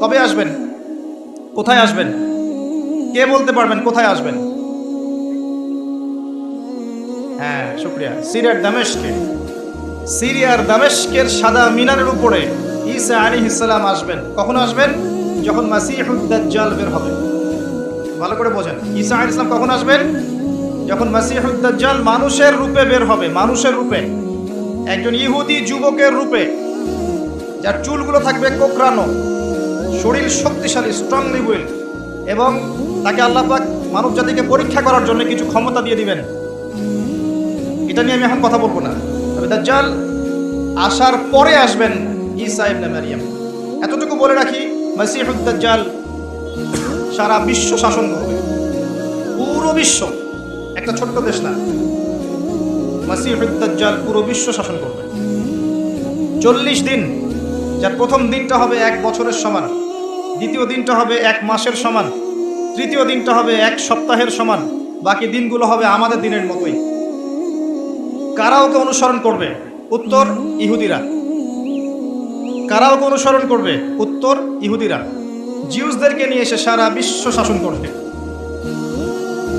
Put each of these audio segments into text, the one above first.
কবে আসবেন? কোথায় আসবেন? কে বলতে পারবেন কোথায় আসবেন? হ্যাঁ, শুকরিয়া। সিরিয়ার দামেস্কের সাদা মিনারের উপরে ঈসা আলাইহিস সালাম আসবেন। কখন আসবেন? যখন মাসিহুদ দাজ্জাল বের হবে। ভালো করে বোঝেন, ঈসা আলাইহিস সালাম কখন আসবেন? যখন মাসিহুদ দাজ্জাল মানুষের রূপে বের হবে, মানুষের রূপে, একজন ইহুদি যুবকের রূপে, যার চুলগুলো থাকবে কোকড়ানো, শরীর শক্তিশালী, স্ট্রংলি উইল, এবং তাকে আল্লাহ পাক মানব জাতিকে পরীক্ষা করার জন্য কিছু ক্ষমতা দিয়ে দিবেন। এটা নিয়ে আমি এখন কথা বলবো না, তবে দাজ্জাল আসার পরে আসবেন ঈসা ইবনে মারইয়াম। এতটুকু বলে রাখি, মাসিহুদ দাজ্জাল সারা বিশ্ব শাসন করবে, পুরো বিশ্ব, একটা ছোট্ট দেশ না। মাসিহুদ দাজ্জাল পুরো বিশ্ব শাসন করবে 40 দিন, যার প্রথম দিনটা হবে 1 বছরের সমান, দ্বিতীয় দিনটা হবে 1 মাসের সমান, তৃতীয় দিনটা হবে 1 সপ্তাহের সমান, বাকি দিনগুলো হবে আমাদের দিনের মতোই। কারা ওকে অনুসরণ করবে? উত্তর, ইহুদিরা। কারা ওকে অনুসরণ করবে? উত্তর, ইহুদিরা। জিউসদেরকে নিয়ে এসে সারা বিশ্ব শাসন করবে।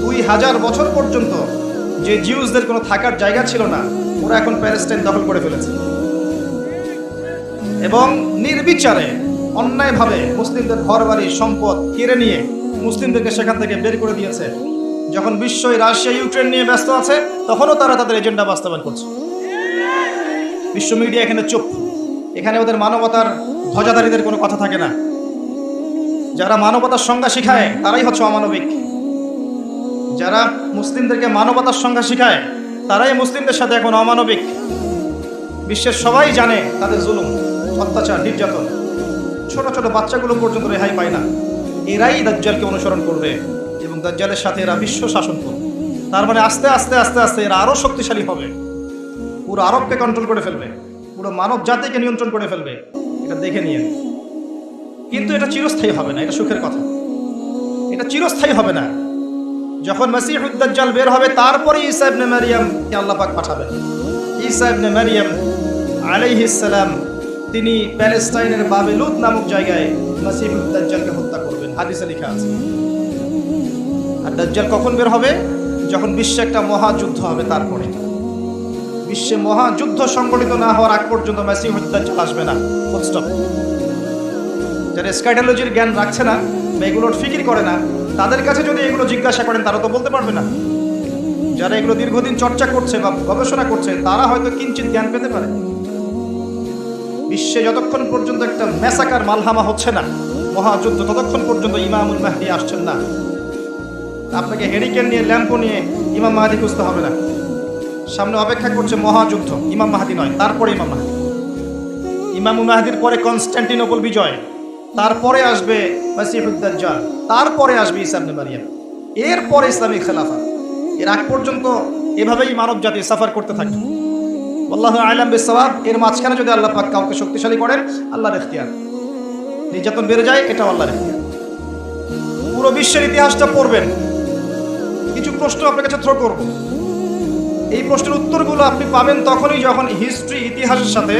2000 বছর পর্যন্ত যে জিউসদের কোনো থাকার জায়গা ছিল না, ওরা এখন প্যালেস্টাইন দখল করে ফেলেছে এবং নির্বিচারে অন্যায়ভাবে মুসলিমদের ঘরবাড়ি সম্পদ কেড়ে নিয়ে মুসলিমদেরকে সেখান থেকে বের করে দিয়েছে। যখন বিশ্ব রাশিয়া ইউক্রেন নিয়ে ব্যস্ত আছে, তখনও তারা তাদের এজেন্ডা বাস্তবায়ন করছে। বিশ্ব মিডিয়া এখানে চুপ। এখানে ওদের মানবতার ধ্বজাধারীদের কোনো কথা থাকে না। যারা মানবতার সংজ্ঞা শিখায় তারাই হচ্ছে অমানবিক। যারা মুসলিমদেরকে মানবতার সংজ্ঞা শিখায় তারাই মুসলিমদের সাথে এখন অমানবিক। বিশ্বের সবাই জানে তাদের জুলুম, অত্যাচার, নির্যাতন। ছোট ছোট বাচ্চাগুলো পর্যন্ত রেহাই পায় না। এরাই দাজ্জালকে অনুসরণ করবে এবং দাজ্জালের সাথে এরা বিশ্ব শাসন করবে। তার মানে আস্তে আস্তে আস্তে আস্তে এরা আরো শক্তিশালী হবে, পুরো আরবকে কন্ট্রোল করে ফেলবে, পুরো মানব জাতিকে নিয়ন্ত্রণ করে ফেলবে। এটা দেখে নিয়ে, কিন্তু এটা চিরস্থায়ী হবে না। এটা সুখের কথা, এটা চিরস্থায়ী হবে না। যখন মাসিহুদ দাজ্জাল বের হবে, তারপরে ঈসা ইবনে মারইয়ামকে আল্লাহ পাক পাঠাবেন। ঈসা ইবনে মারইয়াম আলাইহিস সালাম তিনি প্যালেস্টাইনের বাবেলুত নামক জায়গায় মাসিহুদ দাজ্জালকে হত্যা করবেন, হাদিসে লেখা আছে। আর দাজ্জাল কখন বের হবে? যখন বিশ্বে একটা মহাযুদ্ধ হবে। তারপরে বিশ্বে মহাযুদ্ধ সংগঠিত না হওয়ার আগ পর্যন্ত মাসিহুদ দাজ্জাল আসবে না। Full stop. যারা এসকাইটোলজির জ্ঞান রাখছে না বা এগুলোর ফিকির করে না, তাদের কাছে যদি এগুলো জিজ্ঞাসা করেন তারা তো বলতে পারবে না। যারা এগুলো দীর্ঘদিন চর্চা করছে বা গবেষণা করছে, তারা হয়তো কিঞ্চিত জ্ঞান পেতে পারে। বিশ্বে যতক্ষণ পর্যন্ত একটা ম্যাসাকার মালহামা হচ্ছে না, মহাযুদ্ধ, ততক্ষণ পর্যন্ত ইমামুল মাহদি আসছেন না। আপনাকে হেরিকেন নিয়ে, ল্যাম্পো নিয়ে ইমাম মাহদি খুঁজতে হবে না। সামনে অপেক্ষা করছে মহাযুদ্ধ, ইমাম মাহদি নয়, তারপরে ইমাম মাহদি। ইমামুল মাহদির পরে কনস্ট্যান্টিনোপল বিজয়, তারপরে আসবে মাসিহুদ দাজ্জাল, তারপরে আসবে ঈসা ইবনে মারইয়াম, এরপরে ইসলামিক খেলাফা। এর আগ পর্যন্ত এভাবেই মানব জাতি সাফার করতে থাকে। আল্লাহু আ'লাম বিসসাওয়াব। এর মাঝখানে যদি আল্লাহ পাক কাউকে শক্তিশালী করেন, আল্লাহর ইখতিয়ার। নির্যাতন বেড়ে যায়, এটাও আল্লাহর ইখতিয়ার। পুরো বিশ্বের ইতিহাসটা পড়বেন। কিছু প্রশ্ন আপনার কাছে থ্রো করব। এই প্রশ্নের উত্তরগুলো আপনি পাবেন তখনই যখন হিস্ট্রি, ইতিহাসের সাথে,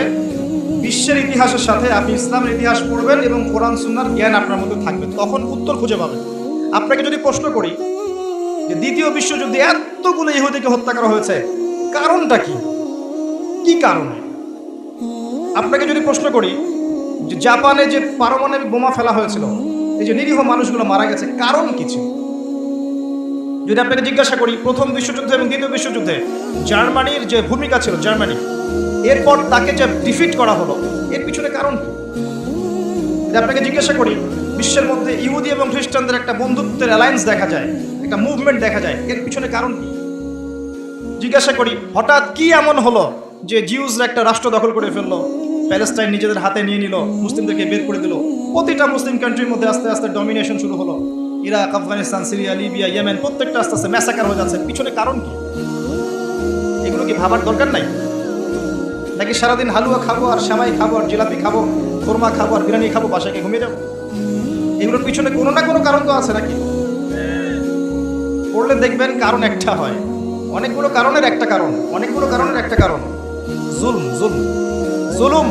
বিশ্বের ইতিহাসের সাথে আপনি ইসলামের ইতিহাস পড়বেন এবং কোরআন সুন্নাহর জ্ঞান আপনার মধ্যে থাকবে, তখন উত্তর খুঁজে পাবেন। আপনাকে যদি প্রশ্ন করি যে দ্বিতীয় বিশ্বযুদ্ধে এতগুলো ইহুদিকে হত্যা করা হয়েছে, কারণটা কি? কি কারণে? আপনাকে যদি প্রশ্ন করি যে জাপানে যে পারমাণবিক বোমা ফেলা হয়েছিল, এই যে নিরীহ মানুষগুলো মারা গেছে, কারণ কি ছিল? যদি আপনাকে জিজ্ঞাসা করি প্রথম বিশ্বযুদ্ধ এবং দ্বিতীয় বিশ্বযুদ্ধে জার্মানির যে ভূমিকা ছিল, জার্মানি, এরপর তাকে যে ডিফিট করা হলো, এর পিছনে কারণ কি? যদি আপনাকে জিজ্ঞাসা করি বিশ্বের মধ্যে ইহুদি এবং খ্রিস্টানদের একটা বন্ধুত্বের অ্যালায়েন্স দেখা যায়, একটা মুভমেন্ট দেখা যায়, এর পিছনে কারণ কি? জিজ্ঞাসা করি হঠাৎ কি এমন হলো যে জিউসরা একটা রাষ্ট্র দখল করে ফেললো, প্যালেস্টাইন নিজেদের হাতে নিয়ে নিল, মুসলিমদেরকে বের করে দিল, প্রতিটা মুসলিম কান্ট্রির মধ্যে আস্তে আস্তে ডমিনেশন শুরু হলো, Iraq, Afghanistan, Syria, Libya, Yemen, প্রত্যেকটা আস্তে আস্তে ম্যাসাকার হয়ে যাচ্ছে, পিছনে কারণ কি? এগুলো কি ভাবার দরকার নাই? নাকি সারাদিন হালুয়া খাবো আর সেমাই খাবো আর জিলাপি খাবো, খোরমা খাবো আর বিরিয়ানি খাবো, বাসায় গিয়ে ঘুমিয়ে যাবো? এগুলোর পিছনে কোনো না কোনো কারণ তো আছে নাকি? পড়লে দেখবেন কারণ একটা হয়, অনেকগুলো কারণের একটা কারণ, অনেকগুলো কারণের একটা কারণ, জুলুম। জুলুম।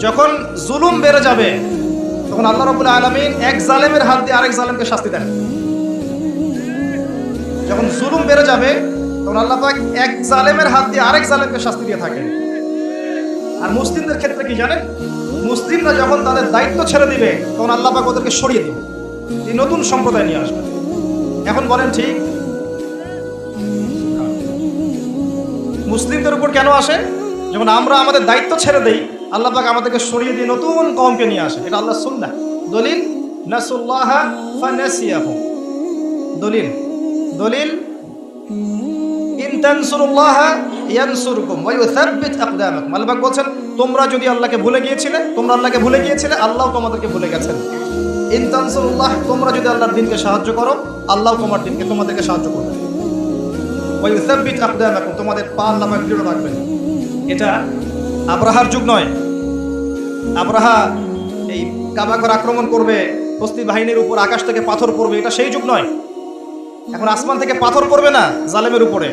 যখন জুলুম বেড়ে যাবে, তখন আল্লাহ রাব্বুল আলামিন এক জালেমের হাত দিয়ে আরেক জালেমকে শাস্তি দেন। যখন জুলুম বেড়ে যাবে তখন আল্লাহ পাক এক জালেমের হাত দিয়ে আরেক জালেমকে শাস্তি দিয়ে থাকেন। আর মুসলিমদের ক্ষেত্রে কি জানেন, মুসলিমরা যখন তাদের দায়িত্ব ছেড়ে দিবে তখন আল্লাহ পাক ওদেরকে সরিয়ে দিবে, এই নতুন সম্প্রদায় নিয়ে আসবে। এখন বলেন ঠিক মুসলিমদের উপর কেন আসে? যখন আমরা আমাদের দায়িত্ব ছেড়ে দেই আল্লাহ পাক আমাদেরকে সরিয়ে দিয়ে নতুন কওমকে নিয়ে আসে। এটা আল্লাহর সুন্নাহ। দলিল নাসুল্লাহা ফানাসিয়াহুম। দলিল ইন তানসুরুল্লাহা ইয়ানসুরকুম ওয়া ইউসাব্বিত আকদামাকুম। আল্লাহ পাক বলেন তোমরা যদি আল্লাহকে ভুলে গিয়েছিলে আল্লাহ তোমাদেরকে ভুলে গেছেন। ইন তানসুরুল্লাহ, তোমরা যদি আল্লাহর দ্বীনকে সাহায্য করো আল্লাহ তোমাদেরকে সাহায্য করবেন। ওয়া ইউসাব্বিত আকদামাকুম, তোমাদের পা আল্লাহ পাক দৃঢ় রাখবেন। এটা আব্রাহার যুগ নয়। আব্রাহা এই কাবাঘর আক্রমণ করবে, হস্তি বাহিনীর উপর আকাশ থেকে পাথর পড়বে, এটা সেই যুগ নয়। এখন আসমান থেকে পাথর পড়বে না জালেমের উপরে।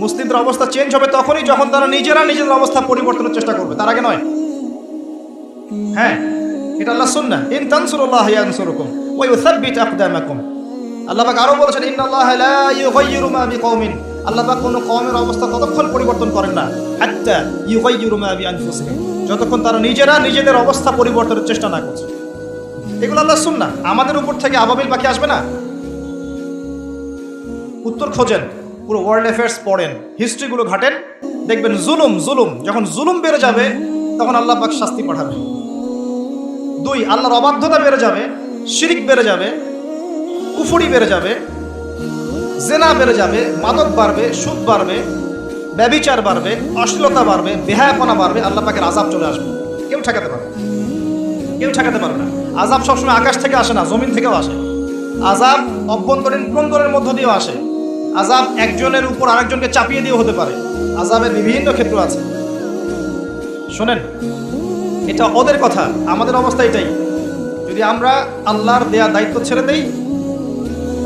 মুসলিমদের অবস্থা চেঞ্জ হবে তখনই যখন তারা নিজেরা নিজেদের অবস্থা পরিবর্তনের চেষ্টা করবে, তার আগে নয়। হ্যাঁ, এটা আল্লাহর সুন্নাহ। ইন তানসুরুল্লাহ ইয়ানসুরকুম ওয়া ইউসাব্বিত আকদামাকুম। আল্লাহ পাক আরো বলেছেন ইন্নাল্লাহা লা ইউগাইয়িরু মা বিকওমিন। আল্লাহ পাক কোনো কওমের অবস্থা ততক্ষণ পরিবর্তন করেন না হাত্তা ইউগাইয়িরু মা বিআনফুসিহিম, যতক্ষণ তারা নিজেরা নিজেদের অবস্থা পরিবর্তনের চেষ্টা না করছে। এগুলো আল্লাহর সুন্নাহ। আমাদের উপর থেকে আবাবিল পাখি আসবে না। উত্তর খোঁজেন, পুরো ওয়ার্ল্ড অ্যাফেয়ার্স পড়েন, হিস্ট্রিগুলো ঘাটেন, দেখবেন যখন জুলুম বেড়ে যাবে তখন আল্লাহ পাক শাস্তি পাঠাবে। 2, আল্লাহর অবাধ্যতা বেড়ে যাবে, শিরিক বেড়ে যাবে, কুফরি বেড়ে যাবে, জেনা বেড়ে যাবে, মাদক বাড়বে, সুদ বাড়বে, ব্যভিচার বাড়বে, অশ্লীলতা বাড়বে, বেহায়াপনা বাড়বে, আল্লাহ পাকের আযাব চলে আসবে। কেউ ঠেকাতে পারবে না। আযাব সবসময় আকাশ থেকে আসে না, জমিন থেকেও আসে। আযাব অভ্যন্তরীণ ক্রন্দনের মধ্য দিয়েও আসে। আযাব একজনের উপর আরেকজনকে চাপিয়ে দিয়ে হতে পারে। আযাবের বিভিন্ন ক্ষেত্র আছে। শোনেন, এটা ওদের কথা, আমাদের অবস্থা এটাই। যদি আমরা আল্লাহর দেয়া দায়িত্ব ছেড়ে দেই,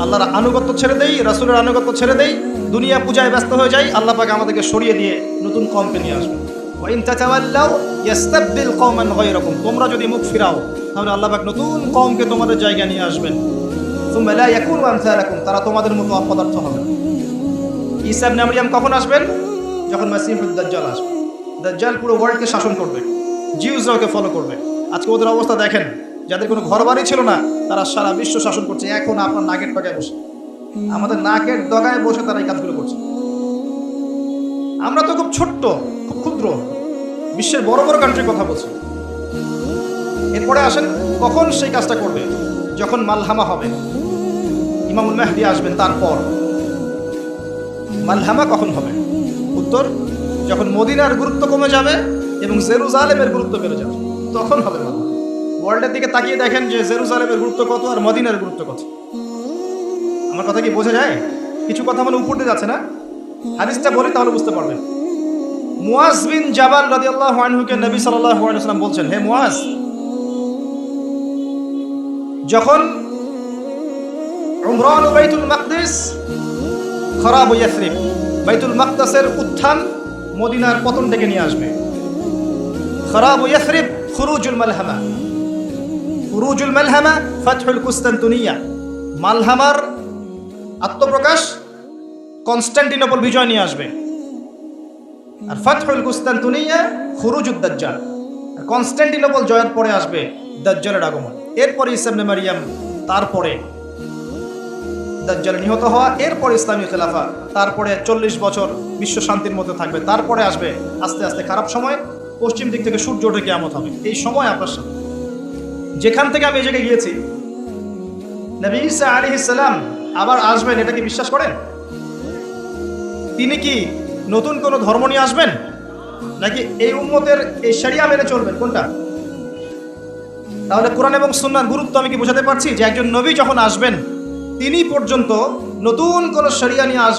আল্লাহর আনুগত্য ছেড়ে দেই, রাসূলের আনুগত্য ছেড়ে দেই, দুনিয়া পূজায় ব্যস্ত হয়ে যাই, আল্লাহ পাক আমাদেরকে সরিয়ে দিয়ে নতুন কওমকে নিয়ে আসবে। ওয়া ইন তাতাওয়াল্লাউ ইস্তাবদিল কওমান গায়রাকুম। তোমরা যদি মুখ ফিরাও তাহলে আল্লাহ পাক নতুন কওমকে তোমাদের জায়গায় নিয়ে আসবেন। সুম্মা লা ইয়াকুনু আমসালাকুম, তারা তোমাদের মতো অপদার্থ হবে। ঈসা ইবনে মারইয়াম কখন আসবেন? যখন মাসিহুদ দাজ্জাল আসবে। দাজ্জাল পুরো ওয়ার্ল্ডকে শাসন করবে, জিউসরা ওকে ফলো করবে। আজকে ওদের অবস্থা দেখেন, যাদের কোনো ঘর বাড়ি ছিল না তারা সারা বিশ্ব শাসন করছে। এখন আপনার নাকের ডগায় বসে, আমাদের নাকের ডগায় বসে তারা এই কাজগুলো করছে। আমরা তো খুব ছোট্ট, খুব ক্ষুদ্র, বিশ্বের বড় বড় কান্ট্রির কথা বলছি। এরপরে আসেন কখন সেই কাজটা করবে? যখন মালহামা হবে, ইমামুল মাহদী আসবেন। তারপর মালহামা কখন হবে? উত্তর, যখন মদিনার গুরুত্ব কমে যাবে এবং জেরুজালেমের গুরুত্ব বেড়ে যাবে, তখন হবে মালহামা। ওয়ার্ল্ডের দিকে তাকিয়ে দেখেন যে জেরুজালেমের গুরুত্ব কত আর মদিনার গুরুত্ব কত। আমার কথা কি বোঝা যায়? কিছু কথা মানে উপর দিয়ে যাচ্ছে না। হাদিসটা বলি তাহলে বুঝতে পারবেন। মুয়াজ বিন জাবাল রাদিয়াল্লাহু আনহুকে নবী সাল্লাল্লাহু আলাইহি ওয়াসাল্লাম বলছেন, হে মুয়াজ, যখন উমরান বাইতুল মাকদিস খরাব ইয়াসরিব, বাইতুল মাকদাসের উত্থান মদিনার পতন থেকে নিয়ে আসবে। খরাব ইয়াসরিব খুরুজুল মালহামা, খুরুজুল মালহামা ফাতহুল কুস্তান্তিনিয়া। মালহামার আত্মপ্রকাশ কনস্টান্টিনোপল বিজয় নিয়ে আসবে। আর ফাতহুল কুস্তান্তিনিয়া খুরুজুদ দাজ্জাল। কনস্টান্টিনোপল জয়ের পরে আসবে দাজ্জালের আগমন। এরপরে ঈসা ইবনে মারইয়াম, তারপরে দাজ্জাল নিহত হওয়া, এরপর ইসলামী খেলাফা, তারপরে 40 বছর বিশ্ব শান্তির মধ্যে থাকবে। তারপরে আসবে আস্তে আস্তে খারাপ সময়, পশ্চিম দিক থেকে সূর্য ওঠে কিয়ামত হবে। এই সময় আপনার সাথে যেখান থেকে আমি এই জায়গায় গিয়েছি, নবী ঈসা আলাইহিস সালাম আবার আসবেন, এটা কি বিশ্বাস করেন? তিনি কি নতুন কোনো ধর্ম নিয়ে আসবেন, নাকি এই উম্মতের এই শরিয়া মেনে চলবেন? কোনটা? তাহলে কোরআন এবং সুন্নাহর গুরুত্ব আমি কি বোঝাতে পারছি যে একজন নবী যখন আসবেন তিনি পর্যন্ত নতুন কোন শরিয়া নিয়ে আসবেন।